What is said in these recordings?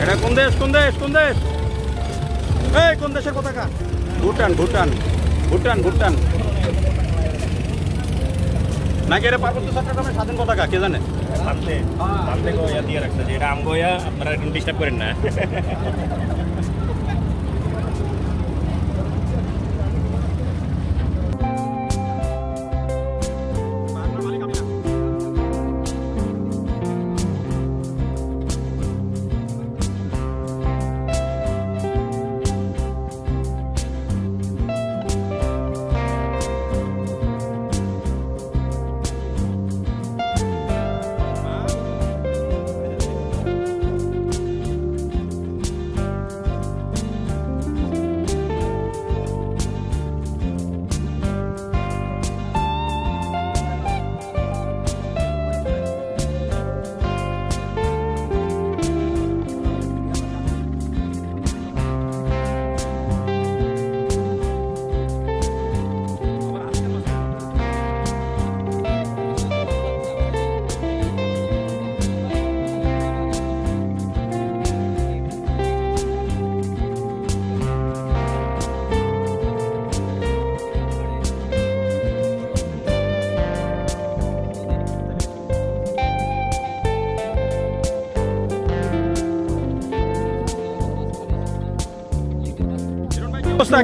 এটা কোন দেশ কোন দেশ কোন দেশ? এই কোন দেশের পতাকা? ভুটান ভুটান ভুটান ভুটান নাকি এটা পার্বত্য চট্টগ্রামের স্বাধীন পতাকা কে জানে? দিয়ে রাখছে যে এটা আমগোয়া, আপনারা একটু ডিস্টার্ব করেন না।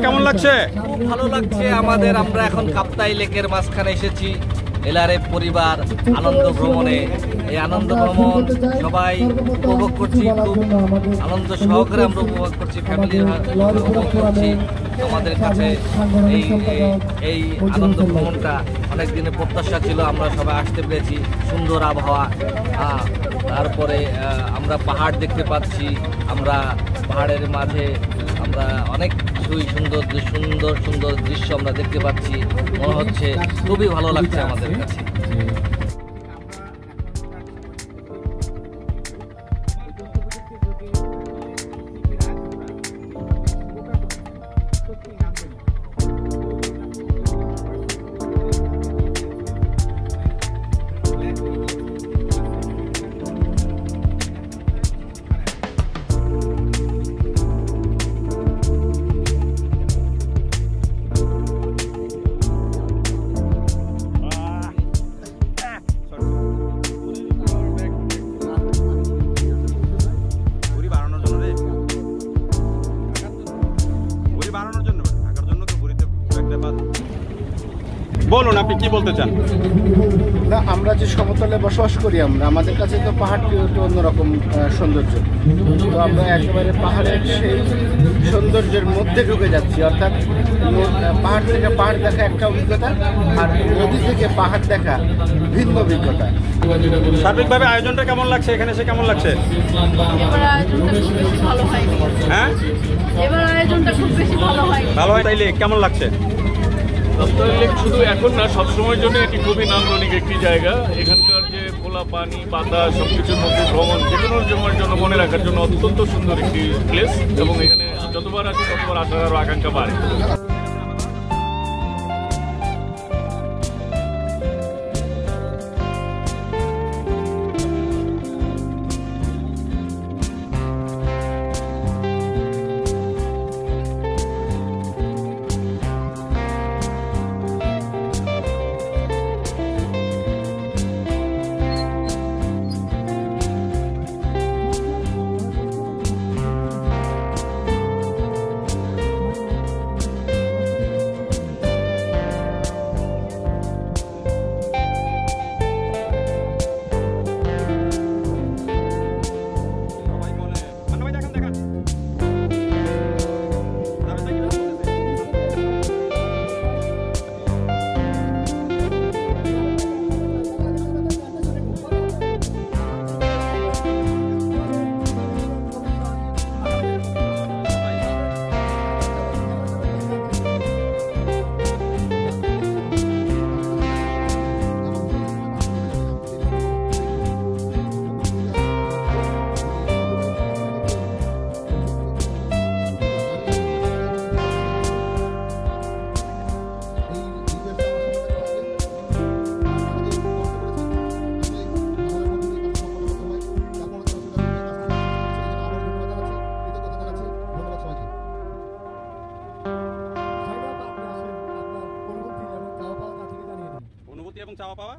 কেমন লাগছে? খুব ভালো লাগছে আমাদের। আমরা এখন কাপ্তাই লেকের মাঝখানে এসেছি এলআরএফ পরিবার আনন্দ ভ্রমণে। এই আনন্দ ভ্রমণ সবাই উপভোগ করছি, খুব আনন্দ সহকারে আমরা উপভোগ করছি, ফ্যামিলি উপভোগ করছি। আমাদের কাছে এই আনন্দ ভ্রমণটা অনেক দিনের প্রত্যাশা ছিল, আমরা সবাই আসতে পেরেছি। সুন্দর আবহাওয়া, তারপরে আমরা পাহাড় দেখতে পাচ্ছি, আমরা পাহাড়ের মাঝে আমরা অনেক সুন্দর সুন্দর সুন্দর দৃশ্য আমরা দেখতে পাচ্ছি। মনে হচ্ছে খুবই ভালো লাগছে আমাদের কাছে। বলুন আপনি কি বলতে চান? না, আমরা যে সমতলে বসবাস করি, আমাদের কাছে তো পাহাড়টি একটু অন্যরকম সৌন্দর্য। তো আমরা একেবারে পাহাড়ের সেই সৌন্দর্যের মধ্যে ঢুকে যাচ্ছি। অর্থাৎ পাহাড় থেকে পাহাড় দেখা একটা অভিজ্ঞতা, আর নদী থেকে পাহাড় দেখা ভিন্ন অভিজ্ঞতা। সার্বিকভাবে আয়োজনটা কেমন লাগছে? এখানে এসে কেমন লাগছে? হ্যাঁ, এবার আয়োজনটা খুব বেশি ভালো হয়। ভালো হয়। তাইলে কেমন লাগছে? কাপ্তাই লেক শুধু এখন না, সবসময়ের জন্য এটি খুবই নান্দনিক একটি জায়গা। এখানকার যে খোলা পানি, বাতাস, সবকিছুর মধ্যে ভ্রমণ যে কোনো সময়ের জন্য মনে রাখার জন্য অত্যন্ত সুন্দর একটি প্লেস, এবং এখানে যতবার আসি ততবার আসার আরও আকাঙ্ক্ষা বাড়ে। চাওয়া পাওয়া?